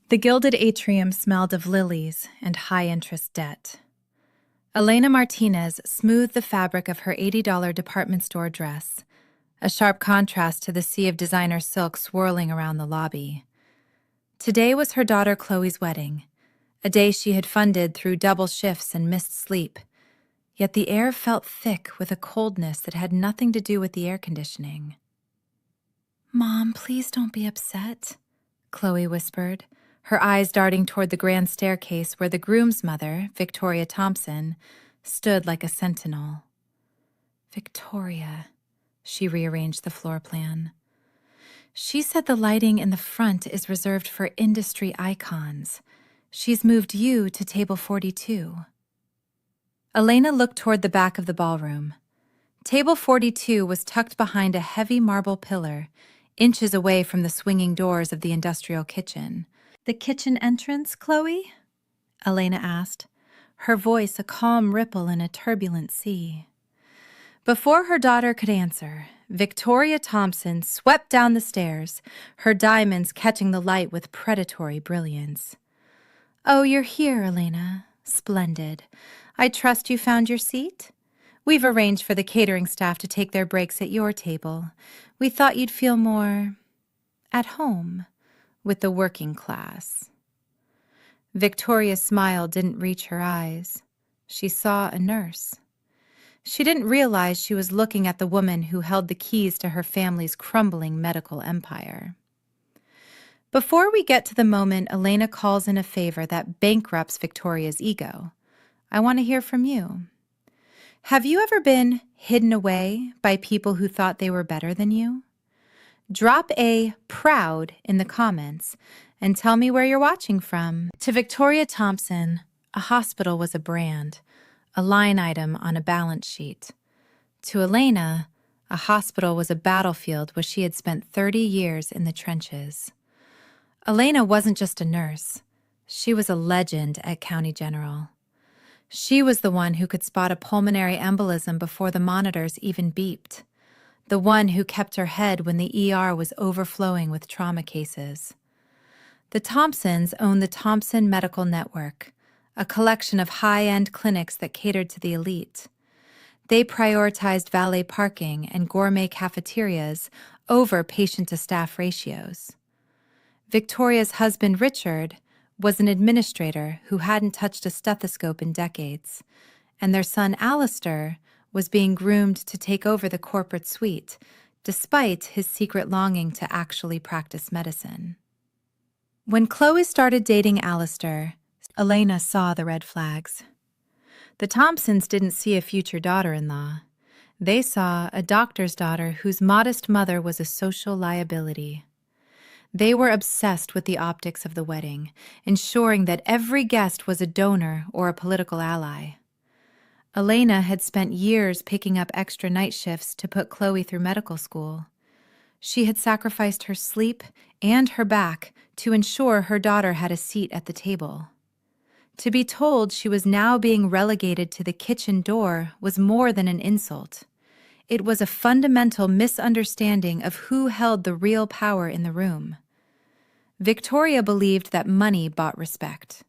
The gilded atrium smelled of lilies and high-interest debt. Elena Martinez smoothed the fabric of her $80 department store dress, a sharp contrast to the sea of designer silk swirling around the lobby. Today was her daughter Chloe's wedding, a day she had funded through double shifts and missed sleep. Yet the air felt thick with a coldness that had nothing to do with the air conditioning. "Mom, please don't be upset," Chloe whispered, her eyes darting toward the grand staircase where the groom's mother, Victoria Thompson, stood like a sentinel. Victoria, she rearranged the floor plan. She said the lighting in the front is reserved for industry icons. She's moved you to table 42. Elena looked toward the back of the ballroom. Table 42 was tucked behind a heavy marble pillar, inches away from the swinging doors of the industrial kitchen. "The kitchen entrance, Chloe?" Elena asked, her voice a calm ripple in a turbulent sea. Before her daughter could answer, Victoria Thompson swept down the stairs, her diamonds catching the light with predatory brilliance. "Oh, you're here, Elena. Splendid. I trust you found your seat? We've arranged for the catering staff to take their breaks at your table. We thought you'd feel more at home with the working class." Victoria's smile didn't reach her eyes. She saw a nurse. She didn't realize she was looking at the woman who held the keys to her family's crumbling medical empire. Before we get to the moment Elena calls in a favor that bankrupts Victoria's ego, I want to hear from you. Have you ever been hidden away by people who thought they were better than you? Drop a "proud" in the comments and tell me where you're watching from. To Victoria Thompson, a hospital was a brand, a line item on a balance sheet. To Elena, a hospital was a battlefield where she had spent 30 years in the trenches. Elena wasn't just a nurse. She was a legend at County General. She was the one who could spot a pulmonary embolism before the monitors even beeped. The one who kept her head when the ER was overflowing with trauma cases. The Thompsons owned the Thompson Medical Network, a collection of high-end clinics that catered to the elite. They prioritized valet parking and gourmet cafeterias over patient-to-staff ratios. Victoria's husband, Richard, was an administrator who hadn't touched a stethoscope in decades, and their son, Alistair, was being groomed to take over the corporate suite, despite his secret longing to actually practice medicine. When Chloe started dating Alistair, Elena saw the red flags. The Thompsons didn't see a future daughter-in-law. They saw a doctor's daughter whose modest mother was a social liability. They were obsessed with the optics of the wedding, ensuring that every guest was a donor or a political ally. Elena had spent years picking up extra night shifts to put Chloe through medical school. She had sacrificed her sleep and her back to ensure her daughter had a seat at the table. To be told she was now being relegated to the kitchen door was more than an insult. It was a fundamental misunderstanding of who held the real power in the room. Victoria believed that money bought respect.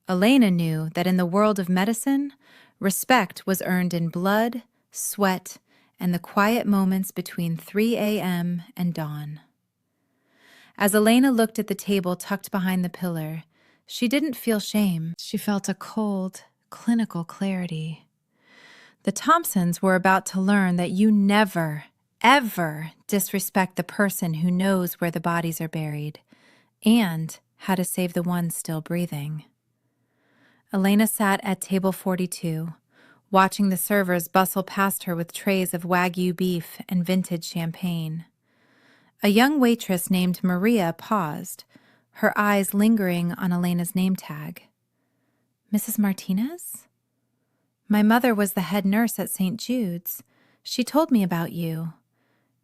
Elena knew that in the world of medicine, respect was earned in blood, sweat, and the quiet moments between 3 a.m. and dawn. As Elena looked at the table tucked behind the pillar, she didn't feel shame. She felt a cold, clinical clarity. The Thompsons were about to learn that you never, ever disrespect the person who knows where the bodies are buried and how to save the ones still breathing. Elena sat at table 42, watching the servers bustle past her with trays of Wagyu beef and vintage champagne. A young waitress named Maria paused, her eyes lingering on Elena's name tag. "Mrs. Martinez? My mother was the head nurse at St. Jude's. She told me about you.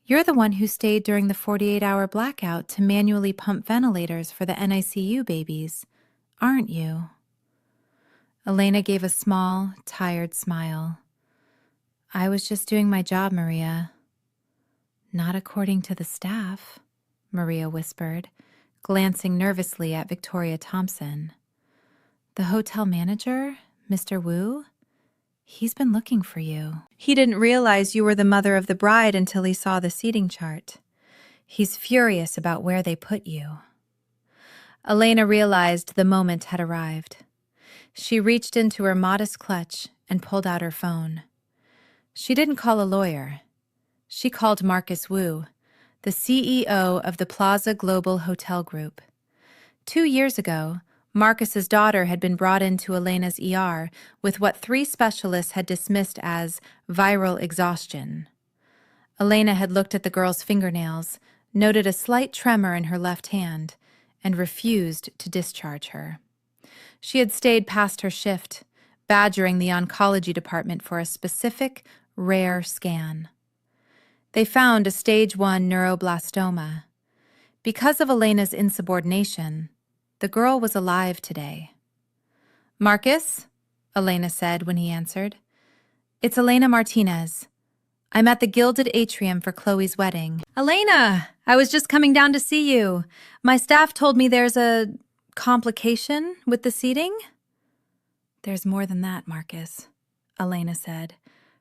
You're the one who stayed during the 48-hour blackout to manually pump ventilators for the NICU babies, aren't you?" Elena gave a small, tired smile. "I was just doing my job, Maria." "Not according to the staff," Maria whispered, glancing nervously at Victoria Thompson. "The hotel manager, Mr. Wu? He's been looking for you. He didn't realize you were the mother of the bride until he saw the seating chart. He's furious about where they put you." Elena realized the moment had arrived. She reached into her modest clutch and pulled out her phone. She didn't call a lawyer. She called Marcus Wu, the CEO of the Plaza Global Hotel Group. 2 years ago, Marcus's daughter had been brought into Elena's ER with what 3 specialists had dismissed as viral exhaustion. Elena had looked at the girl's fingernails, noted a slight tremor in her left hand, and refused to discharge her. She had stayed past her shift, badgering the oncology department for a specific, rare scan. They found a stage 1 neuroblastoma. Because of Elena's insubordination, the girl was alive today. "Marcus," Elena said when he answered. "It's Elena Martinez. I'm at the Gilded Atrium for Chloe's wedding." "Elena, I was just coming down to see you. My staff told me there's a complication with the seating?" "There's more than that, Marcus," Elena said,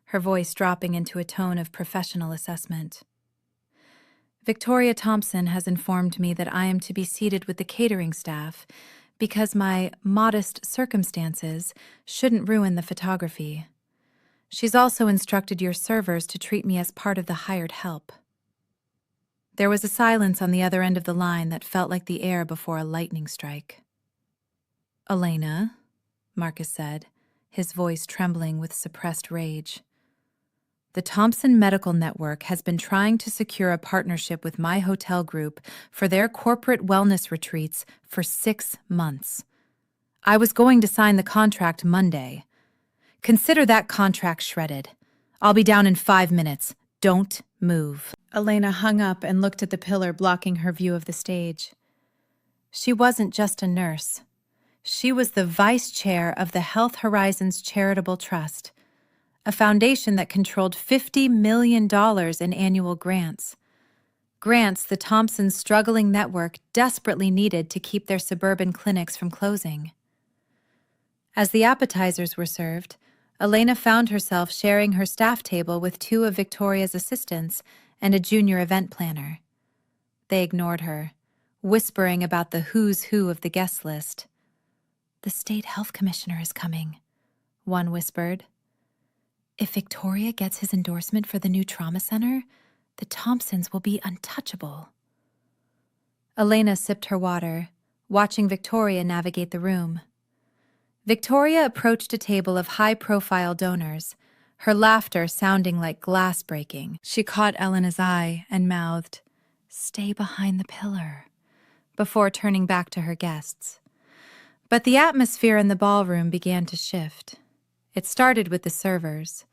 her voice dropping into a tone of professional assessment. "Victoria Thompson has informed me that I am to be seated with the catering staff because my modest circumstances shouldn't ruin the photography. She's also instructed your servers to treat me as part of the hired help." There was a silence on the other end of the line that felt like the air before a lightning strike. "Elena," Marcus said, his voice trembling with suppressed rage. "The Thompson Medical Network has been trying to secure a partnership with my hotel group for their corporate wellness retreats for 6 months. I was going to sign the contract Monday. Consider that contract shredded. I'll be down in 5 minutes. Don't move." Elena hung up and looked at the pillar blocking her view of the stage. She wasn't just a nurse. She was the vice chair of the Health Horizons Charitable Trust, a foundation that controlled $50 million in annual grants. Grants the Thompsons' struggling network desperately needed to keep their suburban clinics from closing. As the appetizers were served, Elena found herself sharing her staff table with 2 of Victoria's assistants and a junior event planner. They ignored her, whispering about the who's who of the guest list. "The state health commissioner is coming," one whispered. "If Victoria gets his endorsement for the new trauma center, the Thompsons will be untouchable." Elena sipped her water, watching Victoria navigate the room. Victoria approached a table of high-profile donors, her laughter sounding like glass breaking. She caught Elena's eye and mouthed, "Stay behind the pillar," before turning back to her guests. But the atmosphere in the ballroom began to shift. It started with the servers.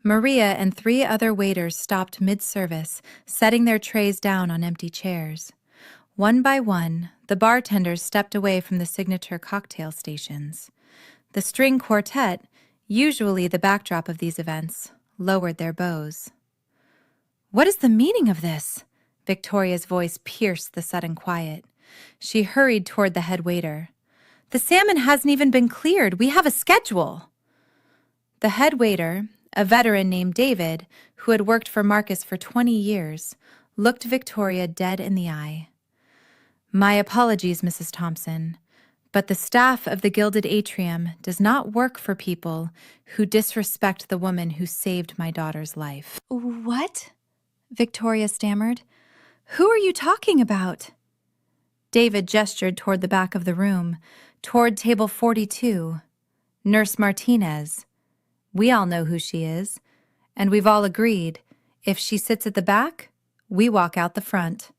Maria and 3 other waiters stopped mid-service, setting their trays down on empty chairs. One by one, the bartenders stepped away from the signature cocktail stations. The string quartet, usually the backdrop of these events, lowered their bows. "What is the meaning of this?" Victoria's voice pierced the sudden quiet. She hurried toward the head waiter. "The salmon hasn't even been cleared. We have a schedule." The head waiter, a veteran named David, who had worked for Marcus for 20 years, looked Victoria dead in the eye. "My apologies, Mrs. Thompson, but the staff of the Gilded Atrium does not work for people who disrespect the woman who saved my daughter's life." "What?" Victoria stammered. "Who are you talking about?" David gestured toward the back of the room, toward table 42. "Nurse Martinez. We all know who she is, and we've all agreed, if she sits at the back, we walk out the front."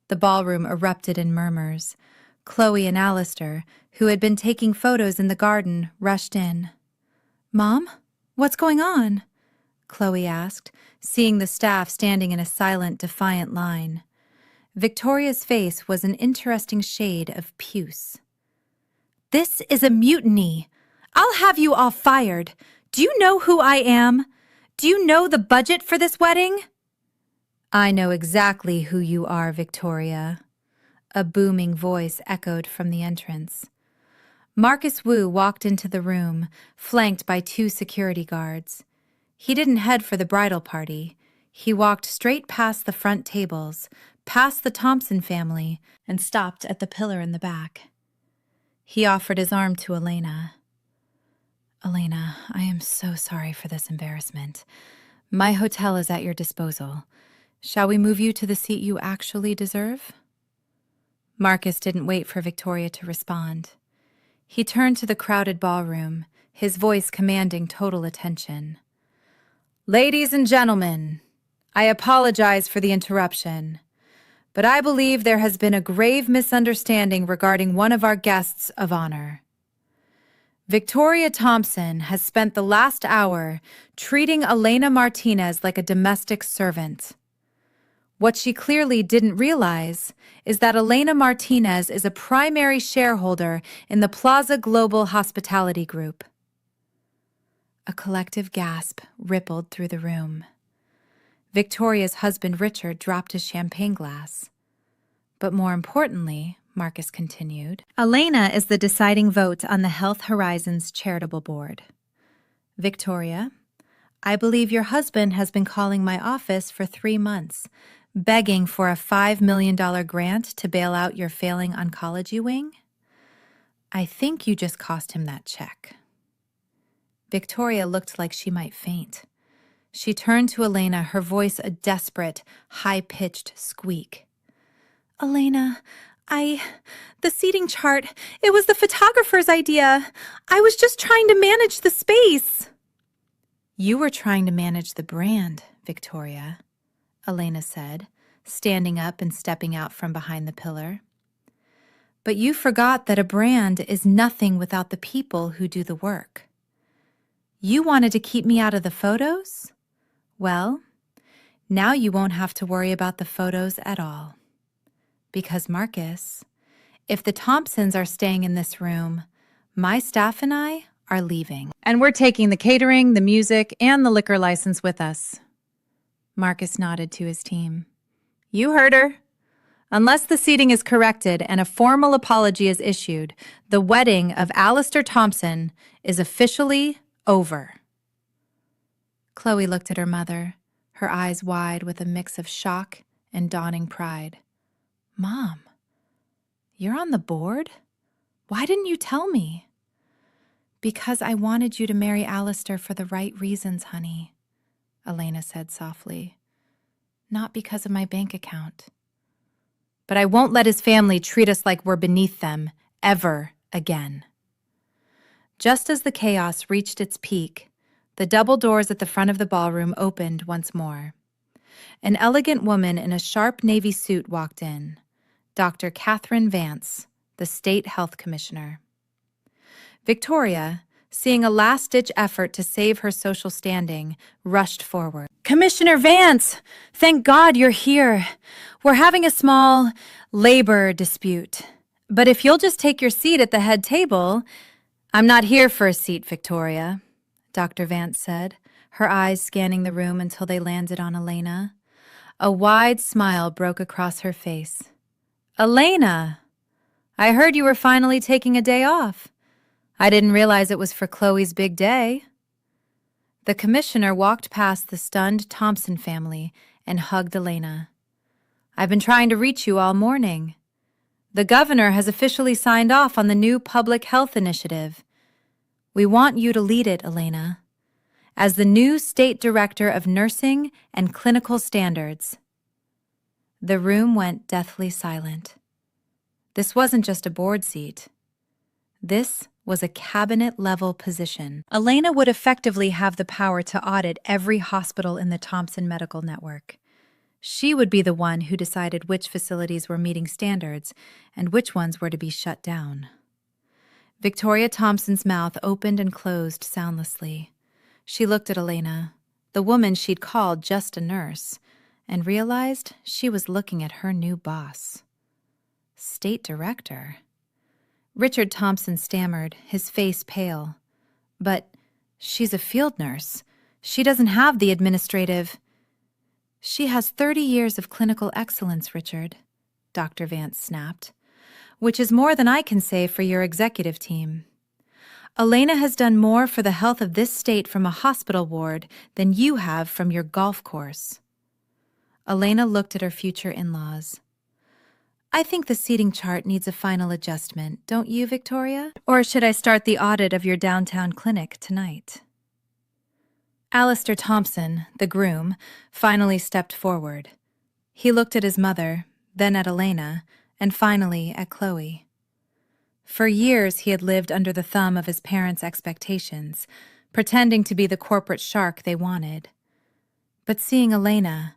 The ballroom erupted in murmurs. Chloe and Alistair, who had been taking photos in the garden, rushed in. "Mom, what's going on?" Chloe asked, seeing the staff standing in a silent, defiant line. Victoria's face was an interesting shade of puce. "This is a mutiny. I'll have you all fired. Do you know who I am? Do you know the budget for this wedding?" "I know exactly who you are, Victoria." A booming voice echoed from the entrance. Marcus Wu walked into the room, flanked by 2 security guards. He didn't head for the bridal party. He walked straight past the front tables, past the Thompson family, and stopped at the pillar in the back. He offered his arm to Elena. "Elena, I am so sorry for this embarrassment. My hotel is at your disposal. Shall we move you to the seat you actually deserve?" Marcus didn't wait for Victoria to respond. He turned to the crowded ballroom, his voice commanding total attention. "Ladies and gentlemen, I apologize for the interruption, but I believe there has been a grave misunderstanding regarding one of our guests of honor. Victoria Thompson has spent the last hour treating Elena Martinez like a domestic servant. What she clearly didn't realize is that Elena Martinez is a primary shareholder in the Plaza Global Hospitality Group." A collective gasp rippled through the room. Victoria's husband Richard dropped his champagne glass. "But more importantly," Marcus continued, "Elena is the deciding vote on the Health Horizons charitable board. Victoria, I believe your husband has been calling my office for 3 months, begging for a $5 million grant to bail out your failing oncology wing. I think you just cost him that check." Victoria looked like she might faint. She turned to Elena, her voice a desperate, high-pitched squeak. "Elena, the seating chart, it was the photographer's idea. I was just trying to manage the space." "You were trying to manage the brand, Victoria," Elena said, standing up and stepping out from behind the pillar. "But you forgot that a brand is nothing without the people who do the work. You wanted to keep me out of the photos? Well, now you won't have to worry about the photos at all. Because, Marcus, if the Thompsons are staying in this room, my staff and I are leaving. And we're taking the catering, the music, and the liquor license with us." Marcus nodded to his team. "You heard her. Unless the seating is corrected and a formal apology is issued, the wedding of Alistair Thompson is officially over." Chloe looked at her mother, her eyes wide with a mix of shock and dawning pride. "Mom, you're on the board? Why didn't you tell me?" "Because I wanted you to marry Alistair for the right reasons, honey," Elena said softly. "Not because of my bank account." "But I won't let his family treat us like we're beneath them, ever again." Just as the chaos reached its peak, the double doors at the front of the ballroom opened once more. An elegant woman in a sharp navy suit walked in, Dr. Catherine Vance, the state health commissioner. Victoria, seeing a last-ditch effort to save her social standing, rushed forward. "Commissioner Vance, thank God you're here. We're having a small labor dispute. But if you'll just take your seat at the head table—" "I'm not here for a seat, Victoria," Dr. Vance said, her eyes scanning the room until they landed on Elena. A wide smile broke across her face. "Elena, I heard you were finally taking a day off. I didn't realize it was for Chloe's big day." The commissioner walked past the stunned Thompson family and hugged Elena. "I've been trying to reach you all morning. The governor has officially signed off on the new public health initiative. We want you to lead it, Elena, as the new State Director of Nursing and Clinical Standards." The room went deathly silent. This wasn't just a board seat. This was a cabinet-level position. Elena would effectively have the power to audit every hospital in the Thompson Medical Network. She would be the one who decided which facilities were meeting standards and which ones were to be shut down. Victoria Thompson's mouth opened and closed soundlessly. She looked at Elena, the woman she'd called just a nurse, and realized she was looking at her new boss. State Director. Richard Thompson stammered, his face pale. "But she's a field nurse. She doesn't have the administrative—" "She has 30 years of clinical excellence, Richard," Dr. Vance snapped, which is more than I can say for your executive team. Elena has done more for the health of this state from a hospital ward than you have from your golf course. Elena looked at her future in-laws. I think the seating chart needs a final adjustment, don't you, Victoria? Or should I start the audit of your downtown clinic tonight? Alistair Thompson, the groom, finally stepped forward. He looked at his mother, then at Elena, and finally at Chloe. For years he had lived under the thumb of his parents' expectations, pretending to be the corporate shark they wanted. But seeing Elena,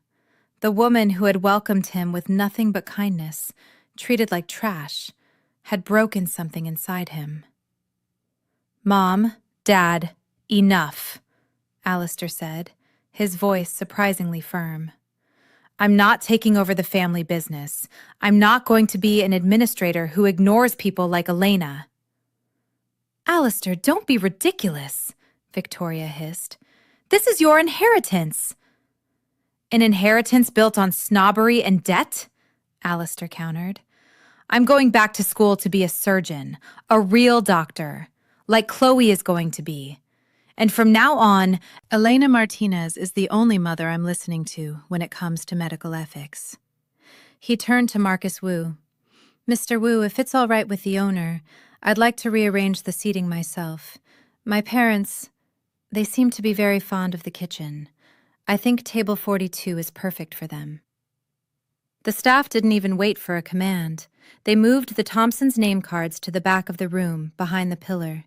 the woman who had welcomed him with nothing but kindness, treated like trash, had broken something inside him. Mom, Dad, enough, Alistair said, his voice surprisingly firm. I'm not taking over the family business. I'm not going to be an administrator who ignores people like Elena. Alistair, don't be ridiculous, Victoria hissed. This is your inheritance. An inheritance built on snobbery and debt? Alistair countered. I'm going back to school to be a surgeon, a real doctor, like Chloe is going to be. And from now on, Elena Martinez is the only mother I'm listening to when it comes to medical ethics. He turned to Marcus Wu. Mr. Wu, if it's all right with the owner, I'd like to rearrange the seating myself. My parents, they seem to be very fond of the kitchen. I think table 42 is perfect for them. The staff didn't even wait for a command. They moved the Thompsons' name cards to the back of the room, behind the pillar.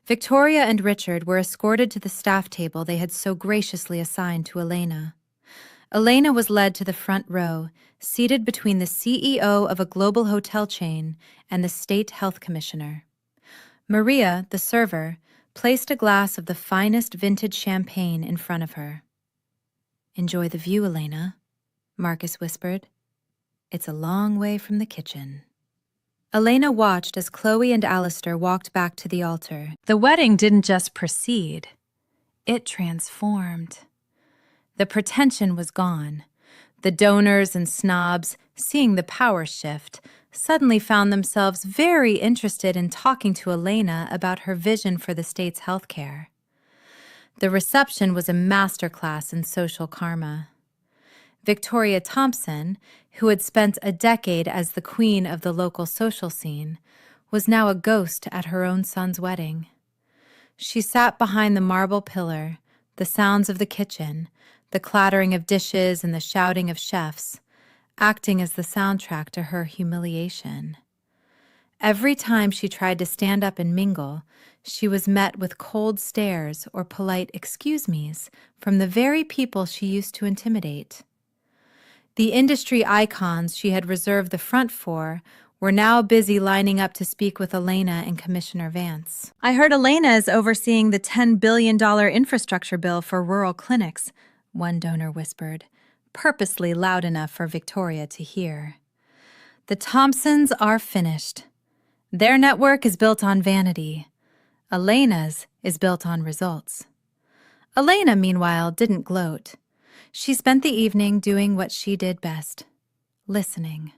Victoria and Richard were escorted to the staff table they had so graciously assigned to Elena. Elena was led to the front row, seated between the CEO of a global hotel chain and the state health commissioner. Maria, the server, placed a glass of the finest vintage champagne in front of her. Enjoy the view, Elena, Marcus whispered. It's a long way from the kitchen. Elena watched as Chloe and Alistair walked back to the altar. The wedding didn't just proceed. It transformed. The pretension was gone. The donors and snobs, seeing the power shift, suddenly found themselves very interested in talking to Elena about her vision for the state's health care. The reception was a masterclass in social karma. Victoria Thompson, who had spent a decade as the queen of the local social scene, was now a ghost at her own son's wedding. She sat behind the marble pillar, the sounds of the kitchen, the clattering of dishes and the shouting of chefs, acting as the soundtrack to her humiliation. Every time she tried to stand up and mingle, she was met with cold stares or polite excuse-me's from the very people she used to intimidate. The industry icons she had reserved the front for were now busy lining up to speak with Elena and Commissioner Vance. I heard Elena is overseeing the $10 billion infrastructure bill for rural clinics, one donor whispered, purposely loud enough for Victoria to hear. The Thompsons are finished. Their network is built on vanity. Elena's is built on results. Elena, meanwhile, didn't gloat. She spent the evening doing what she did best, listening.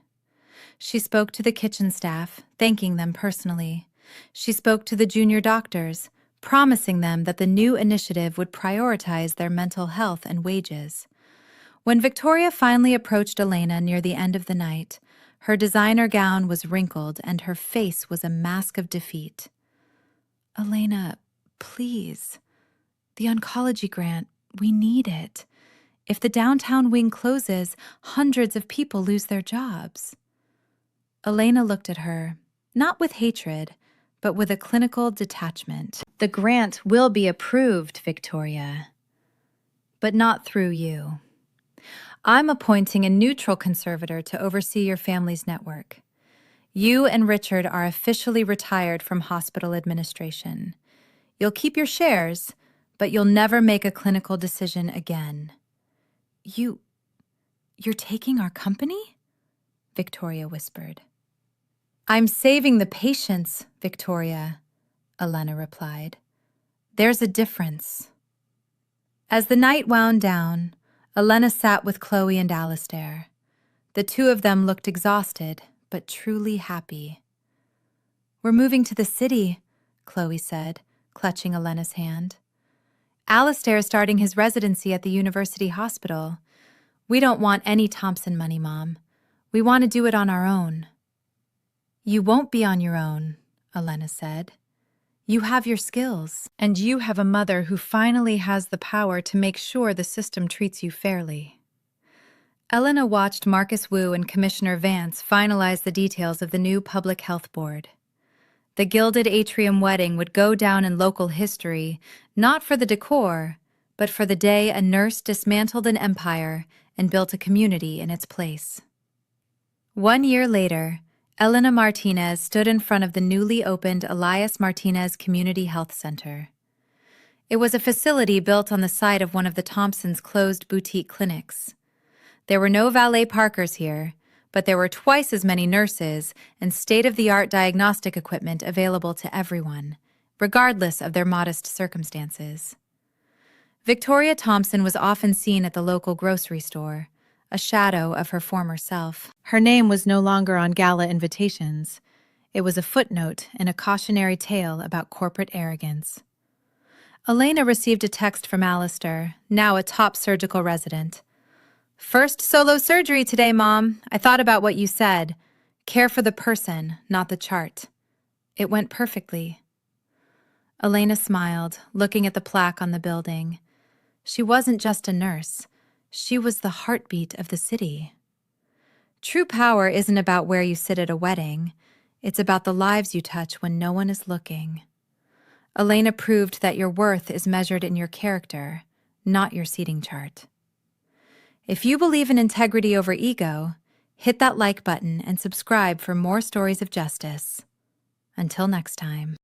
She spoke to the kitchen staff, thanking them personally. She spoke to the junior doctors, promising them that the new initiative would prioritize their mental health and wages. When Victoria finally approached Elena near the end of the night, her designer gown was wrinkled and her face was a mask of defeat. Elena, please. The oncology grant, we need it. If the downtown wing closes, hundreds of people lose their jobs. Elena looked at her, not with hatred, but with a clinical detachment. The grant will be approved, Victoria, but not through you. I'm appointing a neutral conservator to oversee your family's network. You and Richard are officially retired from hospital administration. You'll keep your shares, but you'll never make a clinical decision again. You're taking our company? Victoria whispered. I'm saving the patients, Victoria, Elena replied. There's a difference. As the night wound down, Elena sat with Chloe and Alistair. The two of them looked exhausted, but truly happy. "We're moving to the city," Chloe said, clutching Elena's hand. "Alistair is starting his residency at the university hospital. We don't want any Thompson money, Mom. We want to do it on our own." "You won't be on your own," Elena said. "You have your skills, and you have a mother who finally has the power to make sure the system treats you fairly." Elena watched Marcus Wu and Commissioner Vance finalize the details of the new Public Health Board. The gilded atrium wedding would go down in local history, not for the decor, but for the day a nurse dismantled an empire and built a community in its place. 1 year later, Elena Martinez stood in front of the newly opened Elias Martinez Community Health Center. It was a facility built on the site of one of the Thompsons' closed boutique clinics. There were no valet parkers here, but there were twice as many nurses and state-of-the-art diagnostic equipment available to everyone, regardless of their modest circumstances. Victoria Thompson was often seen at the local grocery store, a shadow of her former self. Her name was no longer on gala invitations. It was a footnote in a cautionary tale about corporate arrogance. Elena received a text from Alistair, now a top surgical resident. "First solo surgery today, Mom. I thought about what you said. Care for the person, not the chart. It went perfectly." Elena smiled, looking at the plaque on the building. She wasn't just a nurse. She was the heartbeat of the city. True power isn't about where you sit at a wedding. It's about the lives you touch when no one is looking. Elena proved that your worth is measured in your character, not your seating chart. If you believe in integrity over ego, hit that like button and subscribe for more stories of justice. Until next time.